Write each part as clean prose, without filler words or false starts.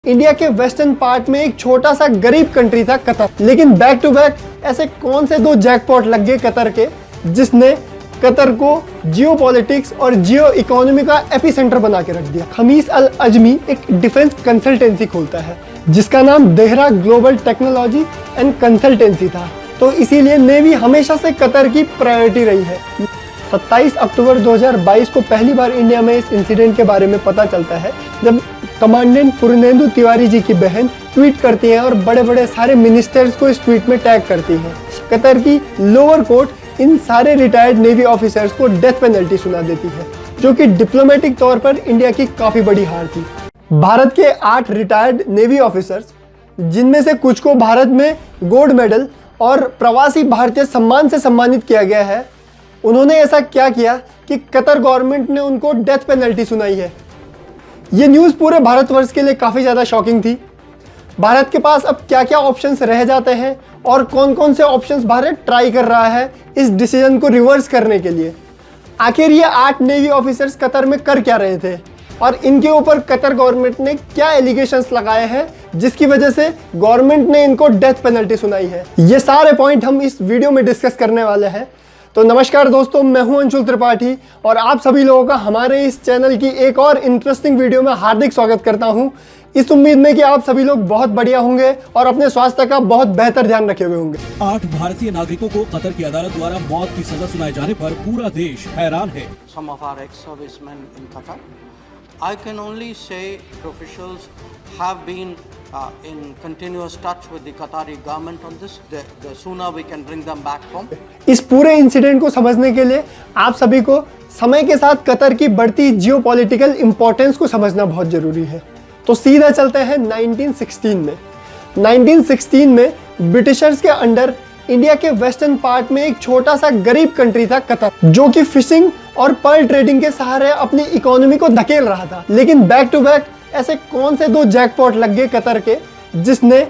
India के western part में एक छोटा सा गरीब कंट्री था कतर, लेकिन बैक टू बैक ऐसे कौन से दो जैकपॉट लग गए कतर के, जिसने कतर को जियो पॉलिटिक्स और जियो इकोनॉमी का एपिसेंटर बना के रख दिया। खमीस अल अजमी एक डिफेंस कंसल्टेंसी खोलता है जिसका नाम Dehra global technology and consultancy था, तो इसीलिए नेवी हमेशा से कतर की प्रायोरिटी रही है। 27 अक्टूबर 2022 को पहली बार इंडिया में इस इंसिडेंट के बारे में पता चलता है जब कमांडेंट पूर्णेंदु तिवारी जी की बहन ट्वीट करती हैं और बड़े बड़े सारे मिनिस्टर्स को इस ट्वीट में टैग करती हैं। कतर की लोअर कोर्ट इन सारे रिटायर्ड नेवी ऑफिसर्स को डेथ पेनल्टी सुना देती है, जो कि डिप्लोमेटिक तौर पर इंडिया की काफी बड़ी हार थी। भारत के 8 रिटायर्ड नेवी ऑफिसर्स, जिनमें से कुछ को भारत में गोल्ड मेडल और प्रवासी भारतीय सम्मान से सम्मानित किया गया है, उन्होंने ऐसा क्या किया कि कतर गवर्नमेंट ने उनको डेथ पेनल्टी सुनाई है। ये न्यूज़ पूरे भारतवर्ष के लिए काफ़ी ज़्यादा शॉकिंग थी। भारत के पास अब क्या क्या ऑप्शंस रह जाते हैं और कौन कौन से ऑप्शंस भारत ट्राई कर रहा है इस डिसीजन को रिवर्स करने के लिए। आखिर ये 8 नेवी ऑफिसर्स कतर में कर क्या रहे थे और इनके ऊपर कतर गवर्नमेंट ने क्या एलिगेशंस लगाए हैं जिसकी वजह से गवर्नमेंट ने इनको डेथ पेनल्टी सुनाई है। ये सारे पॉइंट हम इस वीडियो में डिस्कस करने वाले हैं। तो नमस्कार दोस्तों, मैं हूं अंशुल त्रिपाठी और आप सभी लोगों का हमारे इस चैनल की एक और इंटरेस्टिंग वीडियो में हार्दिक स्वागत करता हूं, इस उम्मीद में कि आप सभी लोग बहुत बढ़िया होंगे और अपने स्वास्थ्य का बहुत बेहतर ध्यान रखे हुए होंगे। 8 भारतीय नागरिकों को कतर की अदालत द्वारा मौत की सजा सुनाए जाने पर पूरा देश हैरान है। Some of our ex-servicemen in Qatar. I can only say officials have been in continuous touch with the Qatari government on this. The sooner we can bring them back home. इस पूरे इंसिडेंट को समझने के लिए आप सभी को समय के साथ कतर की बढ़ती जियोपॉलिटिकल इंपॉर्टेंस को समझना बहुत जरूरी है। तो सीधा चलते हैं 1916 में। 1916 में ब्रिटिशर्स के अंडर इंडिया के वेस्टर्न पार्ट में एक छोटा सा गरीब कंट्री था कतर, जो कि फिशिंग और पर्ल ट्रेडिंग के सहारे अपनी इकोनॉमी को धकेल रहा था। लेकिन बैक टू बैक ऐसे कौन से दो जैकपॉट लग गए कतर के, जिसने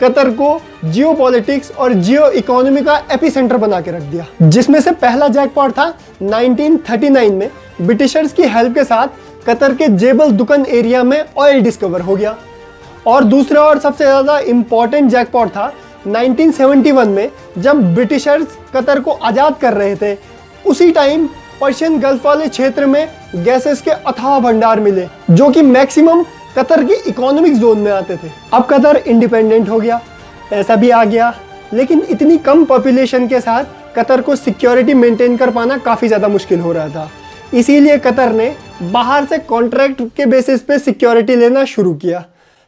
कतर को जियो पॉलिटिक्स और जियो इकोनॉमी का एपिसेंटर बना के रख दिया। जिसमें से पहला जैकपॉट था 1939 में ब्रिटिशर्स की हेल्प के साथ कतर के जेबल दुकन एरिया में ऑयल डिस्कवर हो गया। और दूसरा और सबसे ज्यादा इंपॉर्टेंट जैकपॉट था 1971 में, जब ब्रिटिशर्स कतर को आज़ाद कर रहे थे। उसी टाइम पर्शियन गल्फ वाले क्षेत्र में गैसेस के अथाह भंडार मिले, जो कि मैक्सिमम कतर की इकोनॉमिक जोन में आते थे। अब कतर इंडिपेंडेंट हो गया, पैसा भी आ गया, लेकिन इतनी कम पॉपुलेशन के साथ कतर को सिक्योरिटी मेंटेन कर पाना काफ़ी ज़्यादा मुश्किल हो रहा था। इसीलिए कतर ने बाहर से कॉन्ट्रैक्ट के बेसिस पे सिक्योरिटी लेना शुरू किया।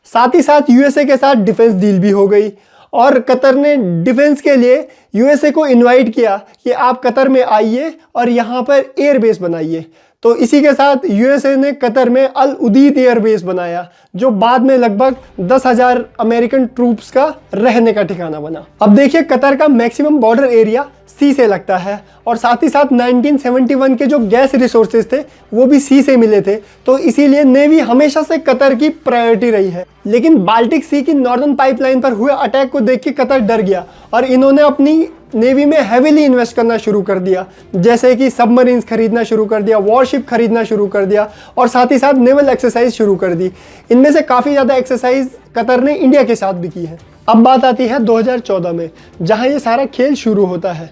साथ ही साथ यूएसए के साथ डिफेंस डील भी हो गई और कतर ने डिफेंस के लिए यूएसए को इनवाइट किया कि आप कतर में आइए और यहाँ पर एयरबेस बनाइए। तो इसी के साथ यूएसए ने कतर में अल उदीद एयरबेस बनाया, जो बाद में लगभग 10,000 अमेरिकन ट्रूप्स का रहने का ठिकाना बना। अब देखिए, कतर का मैक्सिमम बॉर्डर एरिया सी से लगता है और साथ ही साथ 1971 के जो गैस रिसोर्सेज थे वो भी सी से मिले थे, तो इसीलिए नेवी हमेशा से कतर की प्रायोरिटी रही है। लेकिन बाल्टिक सी की नॉर्दर्न पाइपलाइन पर हुए अटैक को देख के कतर डर गया और इन्होंने अपनी नेवी में हेवीली इन्वेस्ट करना शुरू कर दिया, जैसे कि सबमरीन्स खरीदना शुरू कर दिया, वॉरशिप खरीदना शुरू कर दिया और साथ ही साथ नेवल एक्सरसाइज शुरू कर दी। इनमें से काफ़ी ज़्यादा एक्सरसाइज कतर ने इंडिया के साथ भी की है। अब बात आती है 2014 में, जहाँ ये सारा खेल शुरू होता है।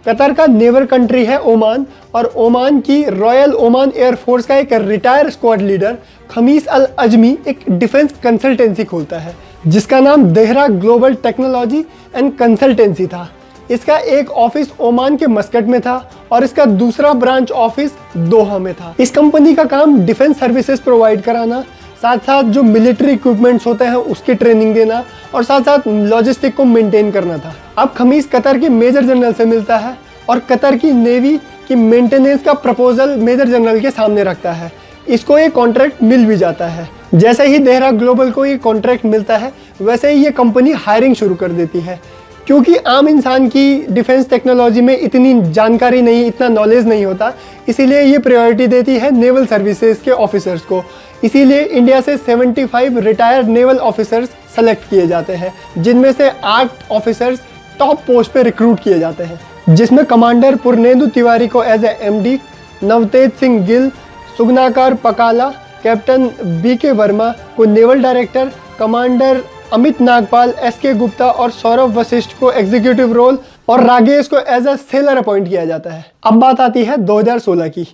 कतर का नेबर कंट्री है ओमान और ओमान की रॉयल ओमान एयरफोर्स का एक रिटायर स्क्वाड लीडर खमीस अल अजमी एक डिफेंस कंसल्टेंसी खोलता है जिसका नाम Dehra global technology and consultancy था। इसका एक ऑफिस ओमान के मस्कट में था और इसका दूसरा ब्रांच ऑफिस दोहा में था। इस कंपनी का काम डिफेंस सर्विसेज प्रोवाइड कराना, साथ साथ जो मिलिट्री इक्विपमेंट्स होते हैं उसकी ट्रेनिंग देना और साथ साथ लॉजिस्टिक को मेंटेन करना था। अब खमीस कतर के मेजर जनरल से मिलता है और कतर की नेवी की मेंटेनेंस का प्रपोजल मेजर जनरल के सामने रखता है। इसको ये कॉन्ट्रैक्ट मिल भी जाता है। जैसे ही देहरा ग्लोबल को ये कॉन्ट्रैक्ट मिलता है, वैसे ही ये कंपनी हायरिंग शुरू कर देती है। क्योंकि आम इंसान की डिफेंस टेक्नोलॉजी में इतनी जानकारी नहीं, इतना नॉलेज नहीं होता, इसीलिए ये प्रायोरिटी देती है नेवल सर्विसेज के ऑफिसर्स को। इसीलिए इंडिया से 75 रिटायर्ड नेवल ऑफिसर्स सेलेक्ट किए जाते हैं, जिनमें से 8 ऑफिसर्स टॉप पोस्ट पे रिक्रूट किए जाते हैं, जिसमें कमांडर पूर्णेंदु तिवारी को as a MD, Navtej Singh Gill, Suganakar Pakala, captain BK Verma को naval director commander Amit Nagpal, SK Gupta और सौरभ वशिष्ठ को एग्जीक्यूटिव रोल और रागेश को एज अ सेलर अपॉइंट किया जाता है। अब बात आती है 2016 की।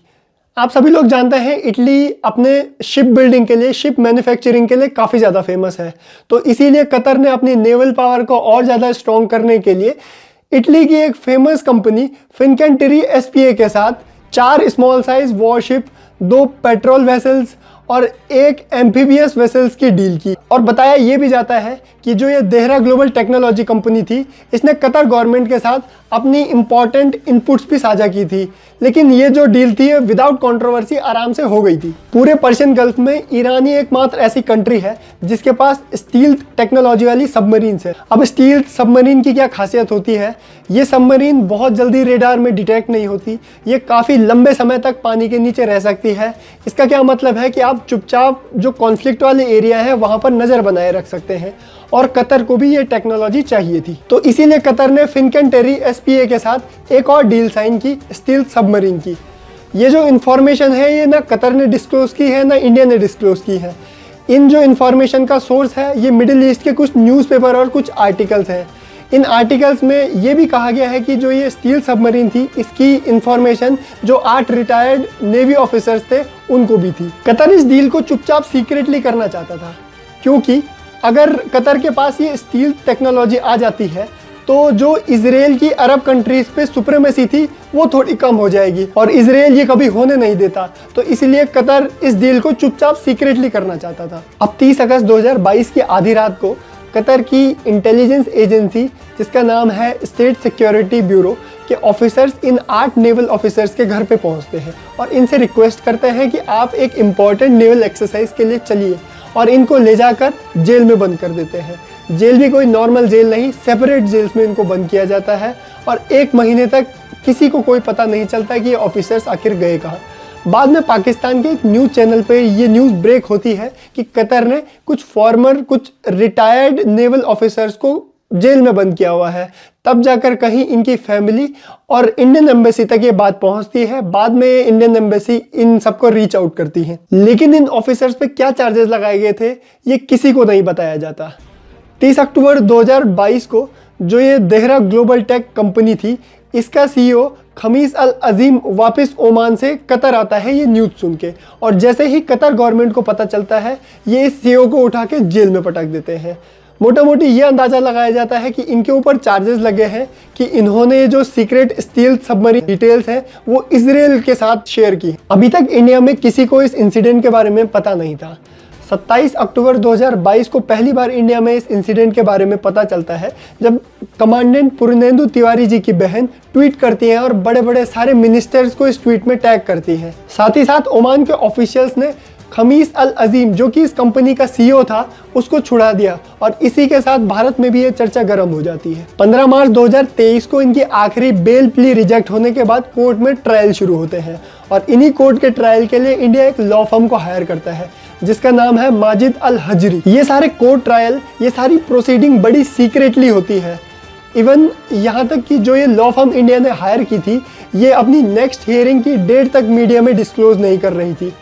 आप सभी लोग जानते हैं इटली अपने शिप बिल्डिंग के लिए, शिप मैन्युफैक्चरिंग के लिए काफ़ी ज़्यादा फेमस है। तो इसीलिए कतर ने अपनी नेवल पावर को और ज़्यादा स्ट्रॉन्ग करने के लिए इटली की एक फेमस कंपनी फिनकेंटेरी एसपीए के साथ 4 small size worship, 2 patrol vessels और 1 एम्फीबियस वेसल्स की डील की। और बताया यह भी जाता है कि जो ये देहरा ग्लोबल टेक्नोलॉजी कंपनी थी, इसने कतर गवर्नमेंट के साथ अपनी इंपॉर्टेंट इनपुट्स भी साझा की थी, लेकिन ये जो डील थी विदाउट कंट्रोवर्सी आराम से हो गई थी। पूरे पर्शियन गल्फ में ईरान ही एकमात्र ऐसी कंट्री है जिसके पास स्टील टेक्नोलॉजी वाली सबमरीन्स है। अब स्टील सबमरीन की क्या खासियत होती है, ये सबमरीन बहुत जल्दी रेडार में डिटेक्ट नहीं होती, ये काफ़ी लंबे समय तक पानी के नीचे रह सकती है। इसका क्या मतलब है कि आप चुपचाप जो कॉन्फ्लिक्ट वाले एरिया है वहाँ पर नज़र बनाए रख सकते हैं, और कतर को भी ये टेक्नोलॉजी चाहिए थी। तो इसीलिए कतर ने फिनकेंटेरी एसपीए के साथ एक और डील साइन की स्टील सबमरीन की। ये जो इन्फॉर्मेशन है ये ना कतर ने डिस्क्लोज की है ना इंडिया ने डिस्क्लोज की है। इन जो इन्फॉर्मेशन का सोर्स है ये मिडिल ईस्ट के कुछ न्यूज़पेपर और कुछ आर्टिकल्स हैं। इन आर्टिकल्स में ये भी कहा गया है कि जो ये स्टील सबमरीन थी इसकी इन्फॉर्मेशन जो 8 रिटायर्ड नेवी ऑफिसर्स थे उनको भी थी। कतर इस डील को चुपचाप सीक्रेटली करना चाहता था, क्योंकि अगर कतर के पास ये स्टील टेक्नोलॉजी आ जाती है तो जो इजराइल की अरब कंट्रीज पे सुप्रीमेसी थी वो थोड़ी कम हो जाएगी, और इजराइल ये कभी होने नहीं देता। तो इसलिए कतर इस डील को चुपचाप सीक्रेटली करना चाहता था। अब 30 अगस्त 2022 की आधी रात को कतर की इंटेलिजेंस एजेंसी जिसका नाम है स्टेट सिक्योरिटी ब्यूरो के ऑफिसर्स इन 8 नेवल ऑफिसर्स के घर पे पहुंचते हैं और इनसे रिक्वेस्ट करते हैं कि आप एक इम्पॉर्टेंट नेवल एक्सरसाइज के लिए चलिए, और इनको ले जाकर जेल में बंद कर देते हैं। जेल भी कोई नॉर्मल जेल नहीं, सेपरेट जेल्स में इनको बंद किया जाता है, और 1 महीने तक किसी को कोई पता नहीं चलता कि ये ऑफिसर्स आखिर गए कहाँ। बाद में पाकिस्तान के एक न्यूज़ चैनल पे ये न्यूज़ ब्रेक होती है कि कतर ने कुछ रिटायर्ड नेवल ऑफिसर्स को जेल में बंद किया हुआ है। तब जाकर कहीं इनकी फैमिली और इंडियन एम्बेसी तक ये बात पहुंचती है। बाद में इंडियन एम्बेसी इन सबको रीच आउट करती है, लेकिन इन ऑफिसर्स पे क्या चार्जेस लगाए गए थे ये किसी को नहीं बताया जाता। 30 अक्टूबर 2022 को जो ये देहरा ग्लोबल टेक कंपनी थी, इसका सीईओ खमीस अल अजीम वापस ओमान से कतर आता है ये न्यूज़ सुन के, और जैसे ही कतर गवर्नमेंट को पता चलता है ये इस सीईओ को उठा के जेल में पटक देते हैं। मोटा मोटी ये अंदाज़ा लगाया जाता है कि इनके ऊपर चार्जेस लगे हैं कि इन्होंने जो सीक्रेट स्टील सबमरीन डिटेल्स हैं वो इजराइल के साथ शेयर की। अभी तक इंडिया में किसी को इस इंसिडेंट के बारे में पता नहीं था। 27 अक्टूबर 2022 को पहली बार इंडिया में इस इंसिडेंट के बारे में पता चलता है जब कमांडेंट पूर्णेंदु तिवारी जी की बहन ट्वीट करती है और बड़े बड़े सारे मिनिस्टर्स को इस ट्वीट में टैग करती है। साथ ही साथ ओमान के ऑफिशियल्स ने खमीस अल अजीम जो कि इस कंपनी का सीईओ था उसको छुड़ा दिया, और इसी के साथ भारत में भी ये चर्चा गर्म हो जाती है। 15 मार्च 2023 को इनकी आखिरी बेल प्ली रिजेक्ट होने के बाद कोर्ट में ट्रायल शुरू होते हैं, और इन्हीं कोर्ट के ट्रायल के लिए इंडिया एक लॉ फर्म को हायर करता है जिसका नाम है माजिद अल हजरी। ये सारे कोर्ट ट्रायल, ये सारी प्रोसीडिंग बड़ी सीक्रेटली होती है। इवन यहाँ तक कि जो ये लॉ फर्म इंडिया ने हायर की थी ये अपनी नेक्स्ट हियरिंग की डेट तक मीडिया में डिस्क्लोज नहीं कर रही थी,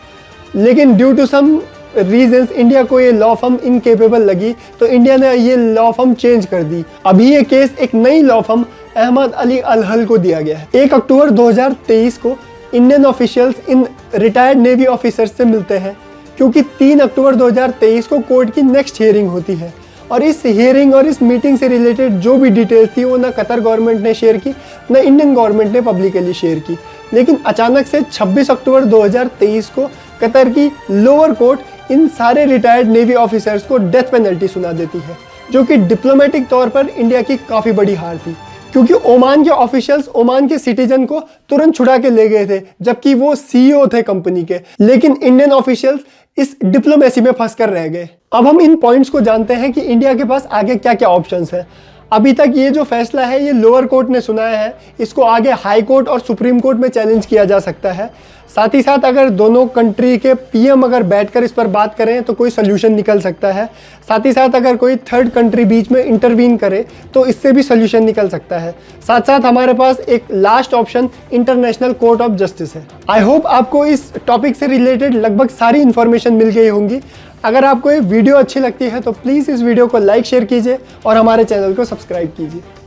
लेकिन due to some reasons India को ये लॉ फर्म इनकेपेबल लगी तो इंडिया ने ये लॉ फर्म चेंज कर दी। अभी ये केस एक नई लॉ फर्म अहमद अली अल हल को दिया गया है। 1 अक्टूबर 2023 को Indian officials in retired navy officers से मिलते हैं, क्योंकि 3 अक्टूबर 2023 को कोर्ट की नेक्स्ट हियरिंग होती है, और इस हियरिंग और इस मीटिंग से रिलेटेड जो भी डिटेल्स थी वो ना कतर गवर्नमेंट ने शेयर की ना इंडियन गवर्नमेंट ने पब्लिकली शेयर की। लेकिन अचानक से 26 अक्टूबर 2023 को कतर की लोअर कोर्ट इन सारे रिटायर्ड नेवी ऑफिसर्स को डेथ पेनल्टी सुना देती है, जो कि डिप्लोमेटिक तौर पर इंडिया की काफ़ी बड़ी हार थी, क्योंकि ओमान के ऑफिशियल्स ओमान के सिटीजन को तुरंत छुड़ा के ले गए थे जबकि वो सीईओ थे कंपनी के, लेकिन इंडियन ऑफिशियल्स इस डिप्लोमेसी में फंस कर रह गए। अब हम इन पॉइंट्स को जानते हैं कि इंडिया के पास आगे क्या क्या ऑप्शंस हैं। अभी तक ये जो फैसला है ये लोअर कोर्ट ने सुनाया है, इसको आगे हाई कोर्ट और सुप्रीम कोर्ट में चैलेंज किया जा सकता है, साथ ही साथ अगर दोनों कंट्री के पीएम अगर बैठकर इस पर बात करें तो कोई सोल्यूशन निकल सकता है। साथ ही साथ अगर कोई थर्ड कंट्री बीच में इंटरवीन करे तो इससे भी सोल्यूशन निकल सकता है। साथ साथ हमारे पास एक last option international court of justice है। आई होप आपको इस टॉपिक से रिलेटेड लगभग सारी इन्फॉर्मेशन मिल गई होंगी। अगर आपको ये वीडियो अच्छी लगती है तो प्लीज़ इस वीडियो को लाइक शेयर कीजिए और हमारे चैनल को सब्सक्राइब कीजिए।